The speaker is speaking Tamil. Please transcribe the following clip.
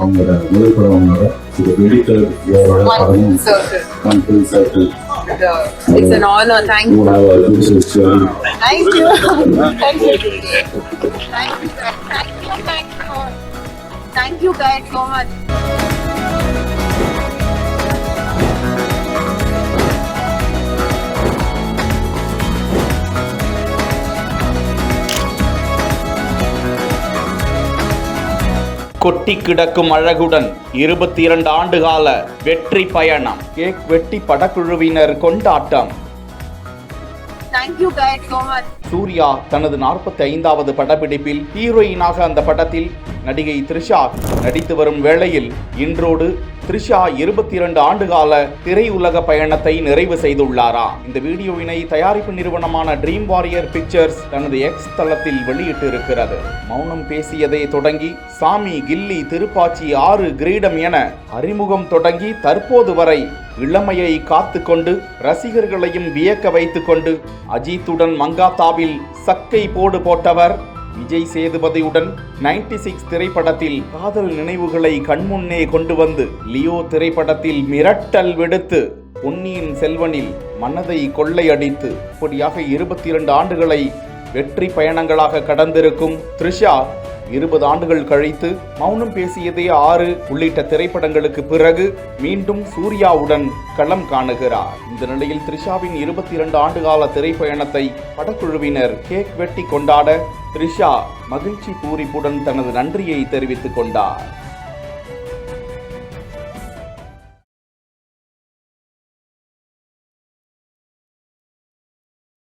அவங்களோட முதல் படம் அவங்களோட இது எடிட்டர் படமும் company circle. It's an honor. Thank you. Thank you. Thank you. Thank you. Thank you. Thank you. Thank you guys so much. கொட்டி கிடக்கும் அழகுடன் 22 ஆண்டுகால வெற்றி பயணம். கேக் வெட்டி படக்குழுவினர் கொண்டாட்டம். Thank you guys so much. Surya தனது 45வது படப்பிடிப்பில் ஹீரோயினாக அந்த படத்தில் நடிகை த்ரிஷா நடித்து வரும் வேளையில் இன்றோடு த்ரிஷா 22 ஆண்டுகால திரையுலக பயணத்தை நிறைவு செய்துள்ளாராம். இந்த வீடியோவினை தயாரிப்பு நிறுவனமான ட்ரீம் வாரியர் பிக்சர்ஸ் தனது எக்ஸ் தளத்தில் வெளியிட்டு இருக்கிறது. மௌனம் பேசியதை தொடங்கி சாமி, கில்லி, திருப்பாச்சி, 6 கிரீடம் என அறிமுகம் தொடங்கி தற்போது வரை இளமையை காத்து கொண்டு ரசிகர்களையும் வியக்க வைத்து கொண்டு அஜித்துடன் மங்காத்தாவில் சக்கை போடு போட்டவர் விஜய் சேதுபதியுடன் 96 திரைப்படத்தில் காதல் நினைவுகளை கண்முன்னே கொண்டு வந்து லியோ திரைப்படத்தில் மிரட்டல் விடுத்து பொன்னியின் செல்வனில் மனதை கொள்ளையடித்து இப்படியாக 22 ஆண்டுகளை வெற்றி பயணங்களாக கடந்திருக்கும் த்ரிஷா 20 ஆண்டுகள் கழித்து மௌனம் பேசியதே 6 உள்ளிட்ட திரைப்படங்களுக்கு பிறகு மீண்டும் சூர்யாவுடன் களம் காணுகிறார். இந்த நிலையில் த்ரிஷாவின் 22 ஆண்டுகால திரைப்பயணத்தை படக்குழுவினர் கேக் வெட்டி கொண்டாட த்ரிஷா மகிழ்ச்சி பூரிப்புடன் தனது நன்றியை தெரிவித்துக் கொண்டார்.